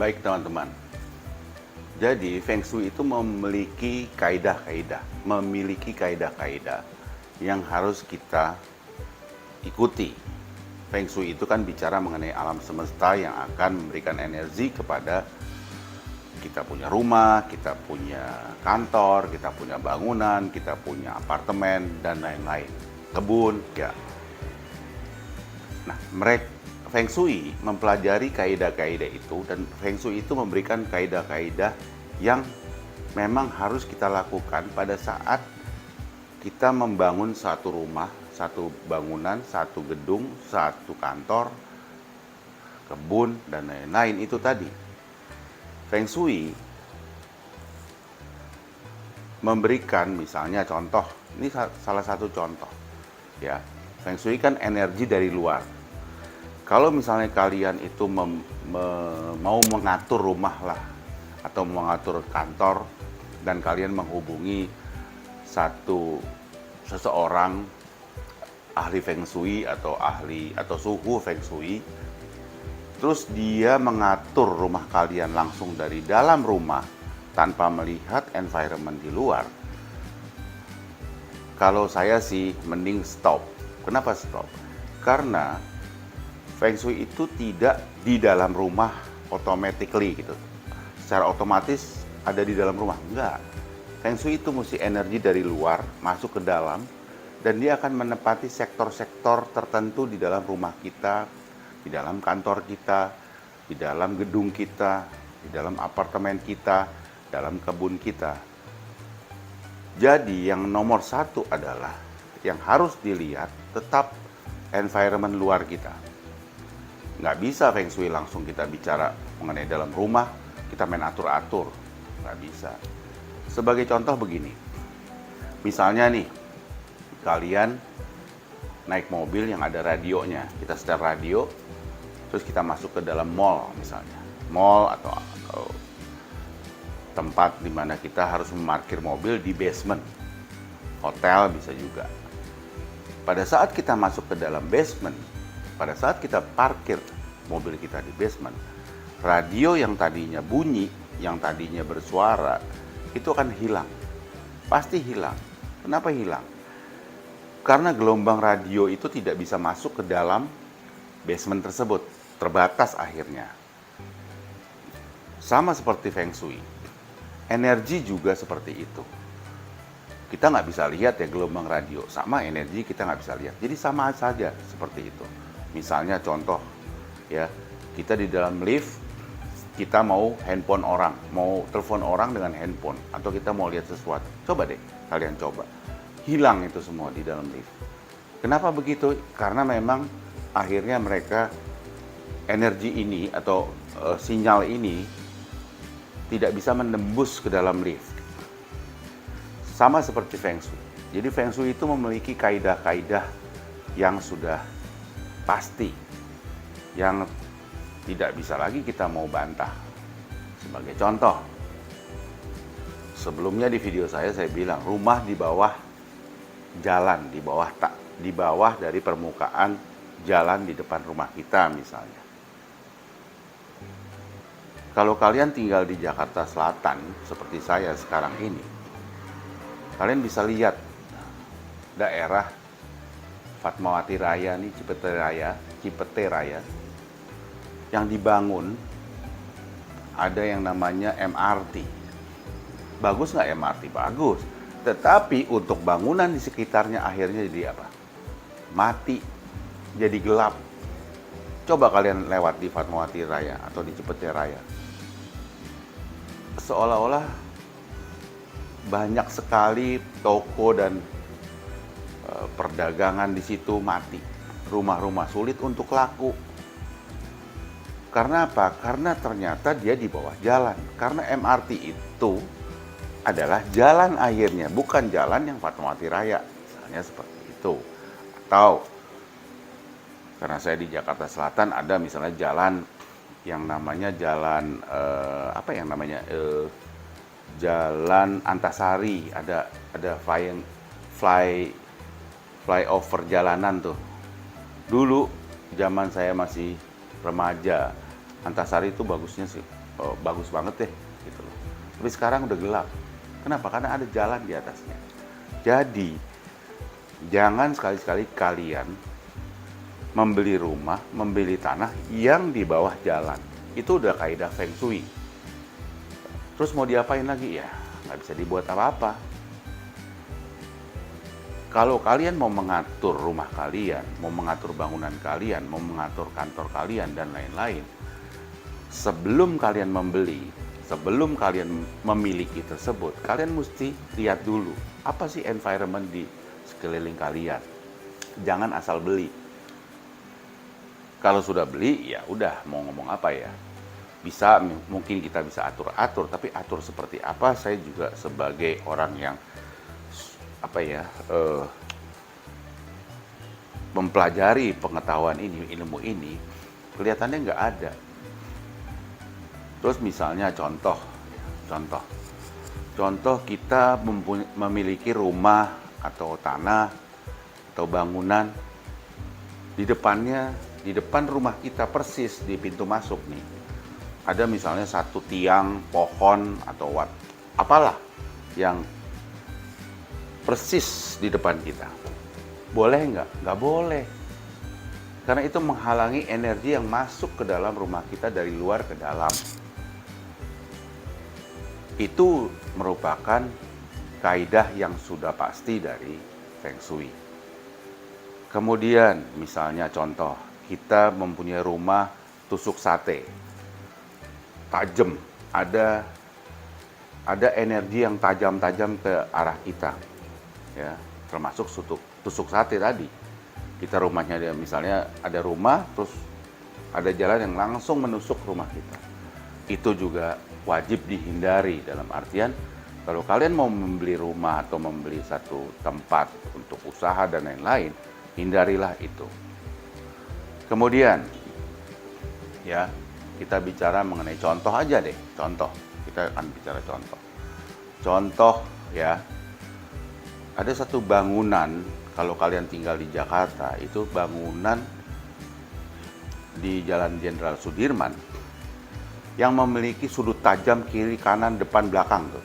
Baik teman-teman, jadi Feng Shui itu memiliki kaidah-kaidah yang harus kita ikuti. Feng Shui itu kan bicara mengenai alam semesta yang akan memberikan energi kepada kita punya rumah, kita punya kantor, kita punya bangunan, kita punya apartemen, dan lain-lain. Kebun, ya. Nah, Feng Shui mempelajari kaidah-kaidah itu, dan Feng Shui itu memberikan kaidah-kaidah yang memang harus kita lakukan pada saat kita membangun satu rumah, satu bangunan, satu gedung, satu kantor, kebun, dan lain-lain itu tadi. Feng Shui memberikan misalnya contoh, ini salah satu contoh. Ya, Feng Shui kan energi dari luar. Kalau misalnya kalian itu mau mengatur rumah lah, atau mengatur kantor, dan kalian menghubungi seseorang ahli Feng Shui atau suhu Feng Shui, terus dia mengatur rumah kalian langsung dari dalam rumah tanpa melihat environment di luar, kalau saya sih mending stop. Kenapa stop? Karena Feng Shui itu tidak di dalam rumah automatically gitu. Secara otomatis ada di dalam rumah. Enggak. Feng Shui itu mesti energi dari luar masuk ke dalam, dan dia akan menempati sektor-sektor tertentu di dalam rumah kita, di dalam kantor kita, di dalam gedung kita, di dalam apartemen kita, dalam kebun kita. Jadi yang nomor satu adalah yang harus dilihat tetap environment luar kita. Nggak bisa Feng Shui langsung kita bicara mengenai dalam rumah, kita main atur-atur. Nggak bisa. Sebagai contoh begini, misalnya nih, kalian naik mobil yang ada radionya, kita setel radio, terus kita masuk ke dalam mall misalnya. Mall atau tempat di mana kita harus memarkir mobil di basement. Hotel bisa juga. Pada saat kita masuk ke dalam basement, pada saat kita parkir mobil kita di basement, radio yang tadinya bunyi, yang tadinya bersuara, itu akan hilang. Pasti hilang. Kenapa hilang? Karena gelombang radio itu tidak bisa masuk ke dalam basement tersebut. Terbatas akhirnya. Sama seperti Feng Shui. Energi juga seperti itu. Kita nggak bisa lihat ya gelombang radio. Sama energi kita nggak bisa lihat. Jadi sama saja seperti itu. Misalnya contoh, ya, kita di dalam lift, kita mau handphone orang, mau telepon orang dengan handphone, atau kita mau lihat sesuatu. Coba deh, kalian coba. Hilang itu semua di dalam lift. Kenapa begitu? Karena memang akhirnya mereka, energi ini atau sinyal ini tidak bisa menembus ke dalam lift. Sama seperti Feng Shui. Jadi Feng Shui itu memiliki kaidah-kaidah yang sudah pasti, yang tidak bisa lagi kita mau bantah. Sebagai contoh, sebelumnya di video saya bilang rumah di bawah jalan, di bawah dari permukaan jalan di depan rumah kita misalnya. Kalau kalian tinggal di Jakarta Selatan seperti saya sekarang ini, kalian bisa lihat daerah Fatmawati Raya nih, Cipete Raya, yang dibangun ada yang namanya MRT. Bagus nggak MRT? Bagus. Tetapi untuk bangunan di sekitarnya akhirnya jadi apa? Mati, jadi gelap. Coba kalian lewat di Fatmawati Raya atau di Cipete Raya. Seolah-olah banyak sekali toko dan perdagangan di situ mati. Rumah-rumah sulit untuk laku. Karena apa? Karena ternyata dia di bawah jalan. Karena MRT itu adalah jalan akhirnya, bukan jalan yang Fatmawati Raya. Misalnya seperti itu. Atau karena saya di Jakarta Selatan ada misalnya jalan yang namanya jalan Jalan Antasari, ada flyover jalanan tuh. Dulu zaman saya masih remaja, Antasari itu bagusnya sih bagus banget deh gitu loh. Tapi sekarang udah gelap. Kenapa? Karena ada jalan di atasnya. Jadi jangan sekali-sekali kalian membeli rumah, membeli tanah yang di bawah jalan. Itu udah kaidah Feng Shui. Terus mau diapain lagi? Ya nggak bisa dibuat apa-apa. Kalau kalian mau mengatur rumah kalian, mau mengatur bangunan kalian, mau mengatur kantor kalian, dan lain-lain, sebelum kalian membeli, sebelum kalian memiliki tersebut, kalian mesti lihat dulu, apa sih environment di sekeliling kalian. Jangan asal beli. Kalau sudah beli, ya udah, mau ngomong apa ya. Bisa, mungkin kita bisa atur-atur, tapi atur seperti apa, saya juga sebagai orang yang mempelajari pengetahuan ini, ilmu ini, kelihatannya nggak ada. Terus misalnya contoh kita memiliki rumah atau tanah atau bangunan di depan rumah kita persis di pintu masuk nih, ada misalnya satu tiang pohon atau apalah yang persis di depan kita. Boleh nggak? Nggak boleh. Karena itu menghalangi energi yang masuk ke dalam rumah kita dari luar ke dalam. Itu merupakan kaidah yang sudah pasti dari Feng Shui. Kemudian misalnya contoh, kita mempunyai rumah tusuk sate. Tajam, ada energi yang tajam-tajam ke arah kita. Ya, termasuk tusuk sate tadi. Kita rumahnya misalnya ada rumah, terus ada jalan yang langsung menusuk rumah kita. Itu juga wajib dihindari, dalam artian kalau kalian mau membeli rumah atau membeli satu tempat untuk usaha dan lain-lain, hindarilah itu. Kemudian ya, kita bicara mengenai contoh aja deh, kita akan bicara contoh ya. Ada satu bangunan, kalau kalian tinggal di Jakarta, itu bangunan di Jalan Jenderal Sudirman yang memiliki sudut tajam kiri, kanan, depan, belakang tuh.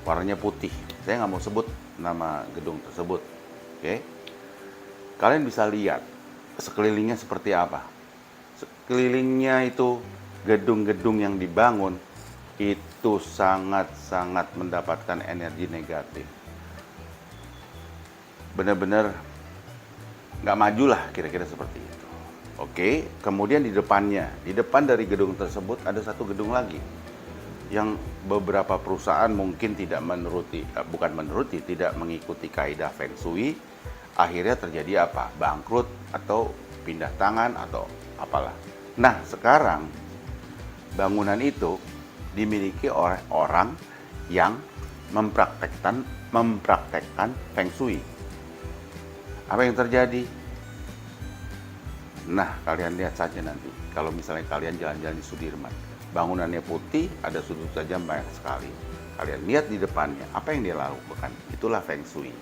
Warnanya putih. Saya nggak mau sebut nama gedung tersebut. Oke? Kalian bisa lihat sekelilingnya seperti apa. Sekelilingnya itu gedung-gedung yang dibangun itu sangat-sangat mendapatkan energi negatif. Benar-benar nggak maju lah, kira-kira seperti itu. Oke, kemudian di depan dari gedung tersebut ada satu gedung lagi yang beberapa perusahaan mungkin tidak mengikuti kaidah Feng Shui, akhirnya terjadi apa? Bangkrut atau pindah tangan atau apalah. Nah, sekarang bangunan itu dimiliki oleh orang yang mempraktekkan Feng Shui. Apa yang terjadi? Nah, kalian lihat saja nanti. Kalau misalnya kalian jalan-jalan di Sudirman, bangunannya putih, ada sudut tajam banyak sekali. Kalian lihat di depannya, apa yang dia lakukan? Itulah Feng Shui.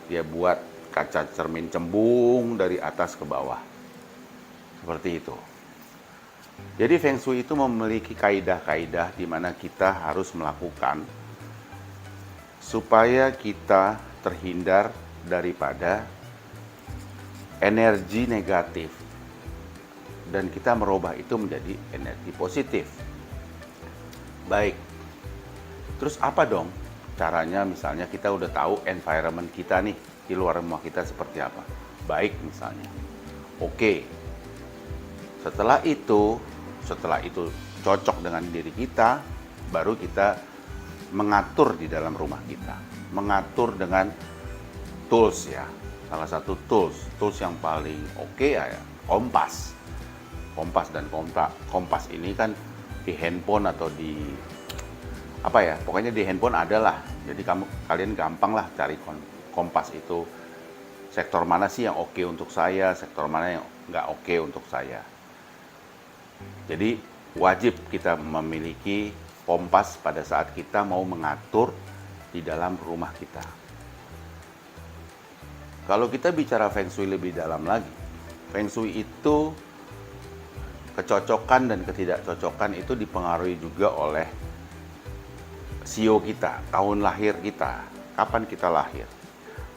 Dia buat kaca cermin cembung dari atas ke bawah. Seperti itu. Jadi Feng Shui itu memiliki kaidah-kaidah di mana kita harus melakukan supaya kita terhindar daripada energi negatif dan kita merubah itu menjadi energi positif. Baik. Terus apa dong caranya? Misalnya kita udah tahu environment kita nih di luar rumah kita seperti apa. Baik misalnya. Oke. Setelah itu cocok dengan diri kita, baru kita mengatur di dalam rumah kita. Mengatur dengan tools ya. Salah satu tools yang paling oke ya kompas. Kompas ini kan di handphone atau di pokoknya di handphone adalah. Jadi kalian gampang lah cari kompas itu. Sektor mana sih yang oke untuk saya, sektor mana yang nggak oke untuk saya. Jadi wajib kita memiliki kompas pada saat kita mau mengatur di dalam rumah kita. Kalau kita bicara Feng Shui lebih dalam lagi, Feng Shui itu kecocokan dan ketidakcocokan itu dipengaruhi juga oleh sio kita, tahun lahir kita, kapan kita lahir.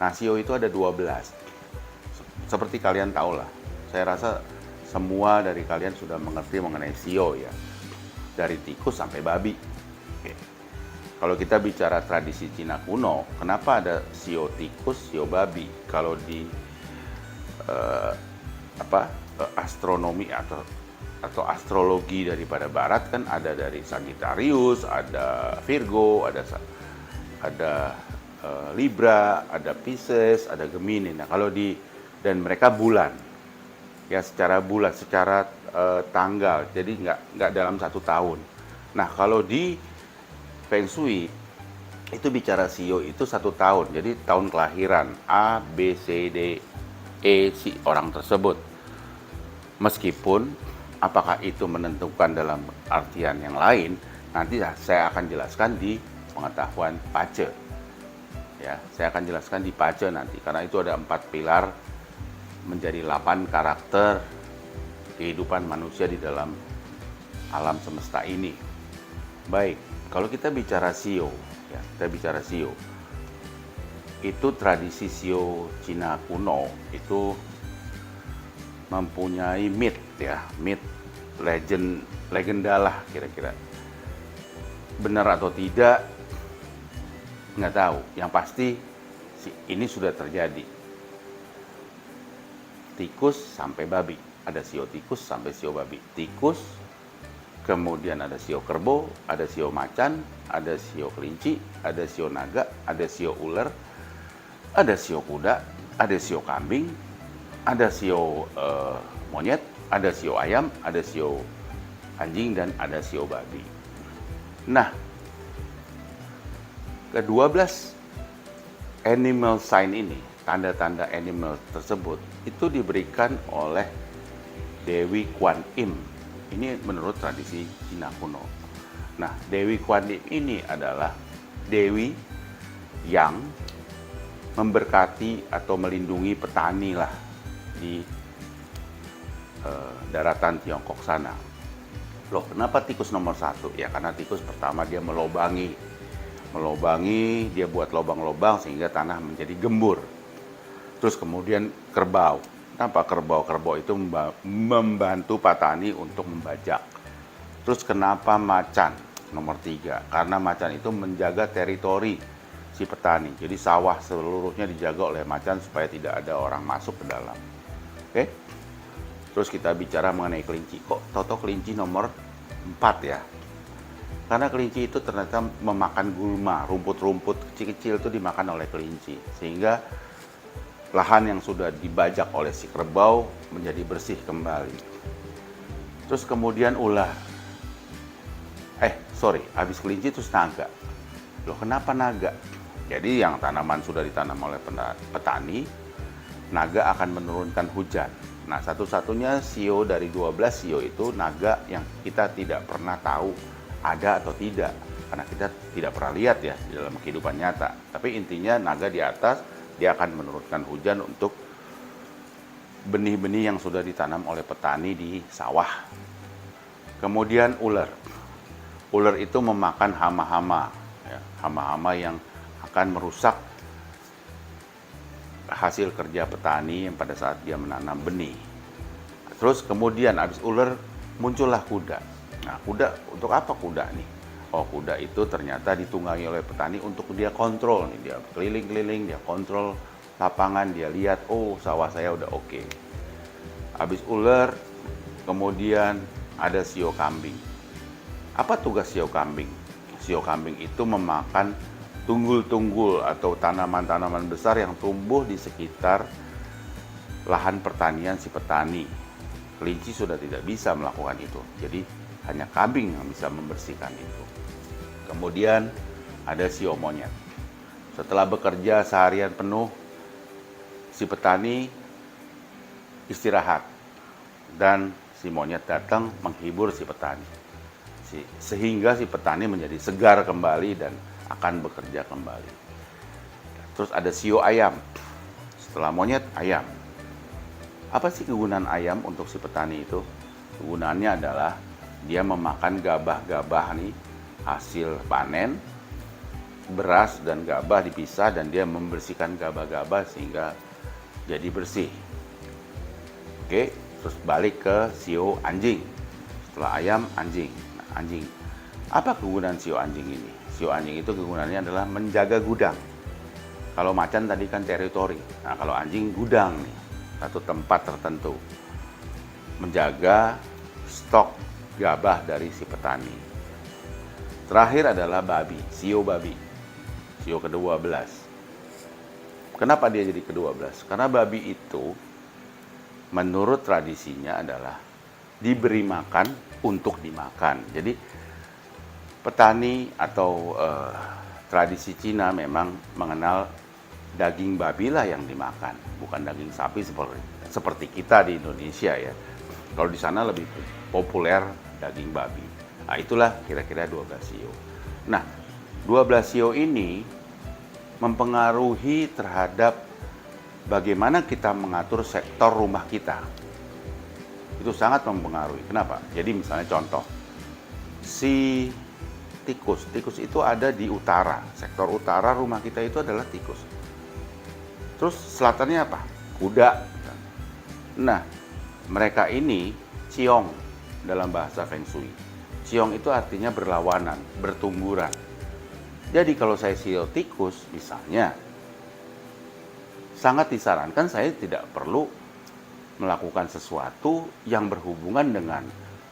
Nah, sio itu ada 12. Seperti kalian tahu lah, saya rasa semua dari kalian sudah mengerti mengenai sio ya. Dari tikus sampai babi. Oke. Kalau kita bicara tradisi Cina kuno, kenapa ada sio tikus, sio babi? Kalau di astronomi atau astrologi daripada barat kan ada dari Sagittarius, ada Virgo, ada Libra, ada Pisces, ada Gemini. Nah, dan mereka bulan. Ya, secara bulan, secara tanggal. Jadi nggak dalam satu tahun. Nah, kalau di Feng Shui itu bicara sio itu 1 tahun. Jadi tahun kelahiran A, B, C, D, E si orang tersebut. Meskipun apakah itu menentukan dalam artian yang lain, nanti saya akan jelaskan di pengetahuan Pace. Ya, saya akan jelaskan di Pace nanti, karena itu ada 4 pilar menjadi 8 karakter kehidupan manusia di dalam alam semesta ini. Baik, kalau kita bicara sio, ya, kita bicara sio. Itu tradisi sio Cina kuno itu mempunyai legenda lah kira-kira. Benar atau tidak, nggak tahu. Yang pasti ini sudah terjadi. Tikus sampai babi. Ada sio tikus sampai sio babi. Tikus, kemudian ada sio kerbau, ada sio macan, ada sio kelinci, ada sio naga, ada sio ular, ada sio kuda, ada sio kambing, ada sio monyet, ada sio ayam, ada sio anjing, dan ada sio babi. Nah, ke-12 animal sign ini, tanda-tanda animal tersebut, itu diberikan oleh Dewi Kuan Im. Ini menurut tradisi Cina kuno. Nah, Dewi Kuan Im ini adalah dewi yang memberkati atau melindungi petani lah di daratan Tiongkok sana. Loh, kenapa tikus nomor 1? Ya karena tikus pertama dia melobangi, dia buat lobang-lobang sehingga tanah menjadi gembur. Terus kemudian kerbau. Kenapa kerbau? Kerbau itu membantu petani untuk membajak. Terus kenapa macan nomor 3? Karena macan itu menjaga teritori si petani. Jadi sawah seluruhnya dijaga oleh macan supaya tidak ada orang masuk ke dalam. Oke? Terus kita bicara mengenai kelinci. Kok toto kelinci nomor 4 ya? Karena kelinci itu ternyata memakan gulma, rumput-rumput kecil-kecil itu dimakan oleh kelinci. Sehingga lahan yang sudah dibajak oleh si kerbau menjadi bersih kembali. Terus kemudian ular. Habis kelinci terus naga. Loh, kenapa naga? Jadi yang tanaman sudah ditanam oleh petani, naga akan menurunkan hujan. Nah, satu-satunya sio dari 12 sio itu naga yang kita tidak pernah tahu ada atau tidak. Karena kita tidak pernah lihat ya di dalam kehidupan nyata. Tapi intinya naga di atas, dia akan menurunkan hujan untuk benih-benih yang sudah ditanam oleh petani di sawah. Kemudian ular. Ular itu memakan hama-hama, ya, hama-hama yang akan merusak hasil kerja petani yang pada saat dia menanam benih. Terus kemudian habis ular muncullah kuda. Nah, kuda untuk apa kuda nih? Oh, kuda itu ternyata ditunggangi oleh petani untuk dia kontrol nih, dia keliling-keliling, dia kontrol lapangan, dia lihat, oh sawah saya udah oke. Habis ular, kemudian ada sio kambing. Apa tugas sio kambing? Sio kambing itu memakan tunggul-tunggul atau tanaman-tanaman besar yang tumbuh di sekitar lahan pertanian si petani. Kelinci sudah tidak bisa melakukan itu, jadi hanya kambing yang bisa membersihkan itu. Kemudian ada sio monyet. Setelah bekerja seharian penuh, si petani istirahat dan si monyet datang menghibur si petani. Sehingga si petani menjadi segar kembali dan akan bekerja kembali. Terus ada sio ayam. Setelah monyet, ayam. Apa sih kegunaan ayam untuk si petani itu? Kegunaannya adalah dia memakan gabah-gabah nih, hasil panen, beras dan gabah dipisah dan dia membersihkan gabah-gabah sehingga jadi bersih. Oke, terus balik ke sio anjing. Setelah ayam, anjing. Nah, anjing. Apa kegunaan sio anjing ini? Sio anjing itu kegunaannya adalah menjaga gudang. Kalau macan tadi kan teritori. Nah, kalau anjing gudang nih, satu tempat tertentu. Menjaga stok gabah dari si petani. Terakhir adalah babi, sio babi. Sio ke-12. Kenapa dia jadi ke-12? Karena babi itu menurut tradisinya adalah diberi makan untuk dimakan. Jadi petani atau tradisi Cina memang mengenal daging babi lah yang dimakan, bukan daging sapi seperti kita di Indonesia ya. Kalau di sana lebih populer daging babi. Nah, itulah kira-kira 12 sio. Nah, 12 sio ini mempengaruhi terhadap bagaimana kita mengatur sektor rumah kita. Itu sangat mempengaruhi. Kenapa? Jadi misalnya contoh, si tikus itu ada di utara. Sektor utara rumah kita itu adalah tikus. Terus selatannya apa? Kuda. Nah, mereka ini ciong dalam bahasa Feng Shui. Ciong itu artinya berlawanan, bertungguran. Jadi kalau saya sio tikus misalnya, sangat disarankan saya tidak perlu melakukan sesuatu yang berhubungan dengan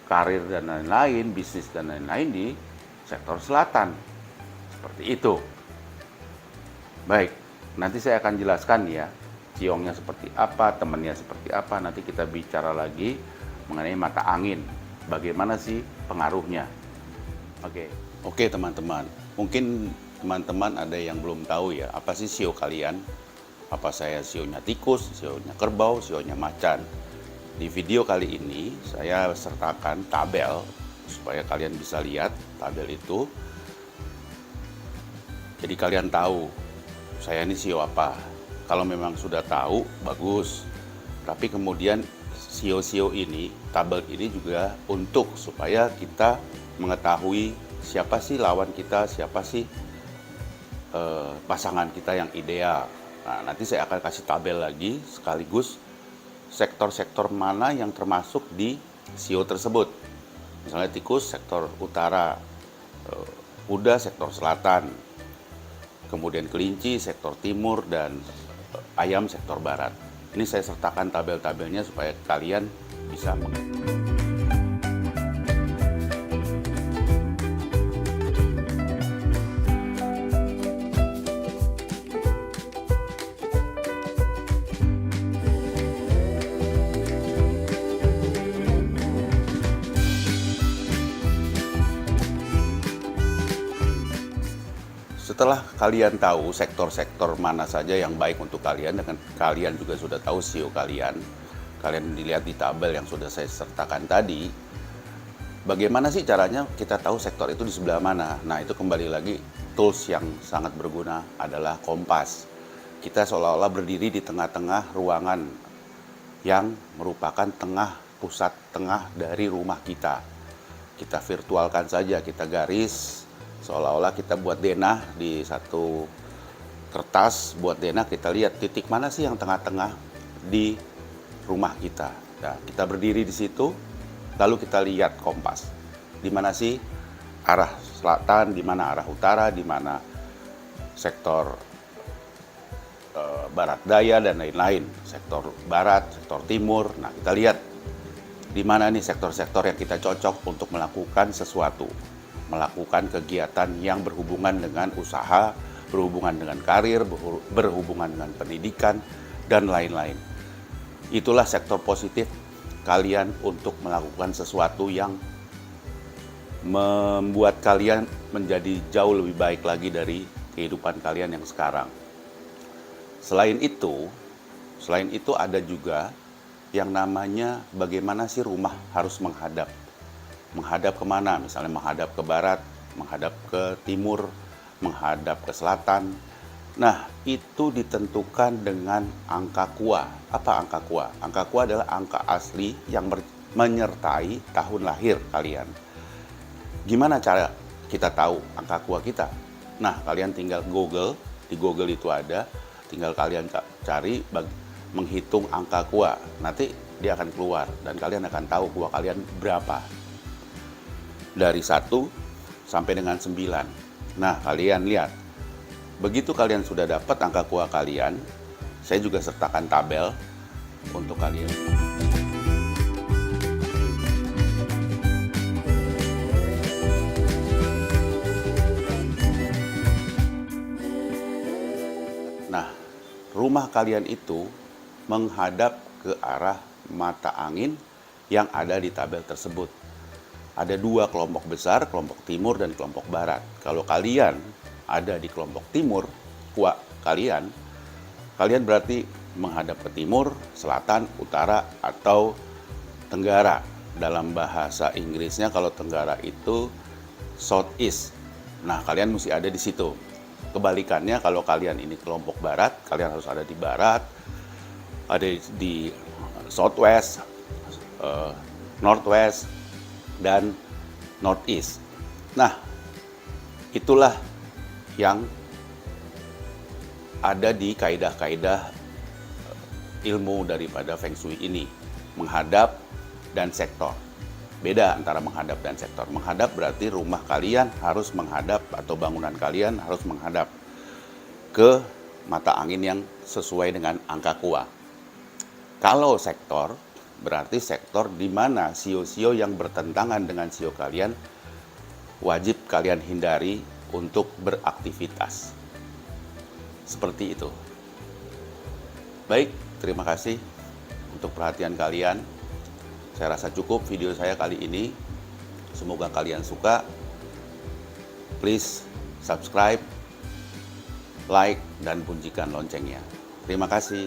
karir dan lain-lain, bisnis dan lain-lain di sektor selatan. Seperti itu. Baik, nanti saya akan jelaskan ya, ciongnya seperti apa, temannya seperti apa. Nanti kita bicara lagi mengenai mata angin. Bagaimana sih pengaruhnya? Oke teman-teman. Mungkin teman-teman ada yang belum tahu ya, apa sih sio kalian? Apa saya sionya tikus, sionya kerbau, sionya macan. Di video kali ini saya sertakan tabel supaya kalian bisa lihat tabel itu. Jadi kalian tahu saya ini sio apa. Kalau memang sudah tahu, bagus. Tapi kemudian sio-sio ini, tabel ini juga untuk supaya kita mengetahui siapa sih lawan kita, siapa sih pasangan kita yang ideal. Nah, nanti saya akan kasih tabel lagi sekaligus sektor-sektor mana yang termasuk di sio tersebut. Misalnya tikus sektor utara, kuda sektor selatan, kemudian kelinci sektor timur, dan ayam sektor barat. Ini saya sertakan tabel-tabelnya supaya kalian bisa mengerti. Setelah kalian tahu sektor-sektor mana saja yang baik untuk kalian, dengan kalian juga sudah tahu sio kalian dilihat di tabel yang sudah saya sertakan tadi, bagaimana sih caranya kita tahu sektor itu di sebelah mana? Nah, itu kembali lagi tools yang sangat berguna adalah kompas. Kita seolah-olah berdiri di tengah-tengah ruangan yang merupakan pusat tengah dari rumah kita. Kita virtualkan saja, kita garis, seolah-olah kita buat denah di satu kertas, buat denah, kita lihat titik mana sih yang tengah-tengah di rumah kita. Nah, kita berdiri di situ, lalu kita lihat kompas. Di mana sih arah selatan, di mana arah utara, di mana sektor barat daya dan lain-lain, sektor barat, sektor timur. Nah, kita lihat di mana nih sektor-sektor yang kita cocok untuk melakukan sesuatu, melakukan kegiatan yang berhubungan dengan usaha, berhubungan dengan karir, berhubungan dengan pendidikan, dan lain-lain. Itulah sektor positif kalian untuk melakukan sesuatu yang membuat kalian menjadi jauh lebih baik lagi dari kehidupan kalian yang sekarang. Selain itu ada juga yang namanya bagaimana sih rumah harus menghadap. Menghadap kemana? Misalnya menghadap ke barat, menghadap ke timur, menghadap ke selatan. Nah, itu ditentukan dengan angka KUA. Apa angka KUA? Angka KUA adalah angka asli yang menyertai tahun lahir kalian. Gimana cara kita tahu angka KUA kita? Nah, kalian tinggal Google, di Google itu ada, tinggal kalian cari menghitung angka KUA. Nanti dia akan keluar dan kalian akan tahu KUA kalian berapa. Dari 1 sampai dengan 9. Nah, kalian lihat. Begitu kalian sudah dapat angka KUA kalian, saya juga sertakan tabel untuk kalian. Nah, rumah kalian itu menghadap ke arah mata angin yang ada di tabel tersebut. Ada 2 kelompok besar, kelompok timur dan kelompok barat. Kalau kalian ada di kelompok timur, KUA kalian berarti menghadap ke timur, selatan, utara, atau tenggara. Dalam bahasa Inggrisnya kalau tenggara itu southeast. Nah, kalian mesti ada di situ. Kebalikannya kalau kalian ini kelompok barat, kalian harus ada di barat, ada di southwest, northwest, dan northeast. Nah, itulah yang ada di kaidah-kaidah ilmu daripada Feng Shui ini, menghadap dan sektor. Beda antara menghadap dan sektor. Menghadap berarti rumah kalian harus menghadap atau bangunan kalian harus menghadap ke mata angin yang sesuai dengan angka KUA. Kalau sektor, berarti sektor di mana sio-sio yang bertentangan dengan sio kalian wajib kalian hindari untuk beraktivitas. Seperti itu. Baik, terima kasih untuk perhatian kalian. Saya rasa cukup video saya kali ini. Semoga kalian suka. Please subscribe, like, dan bunyikan loncengnya. Terima kasih.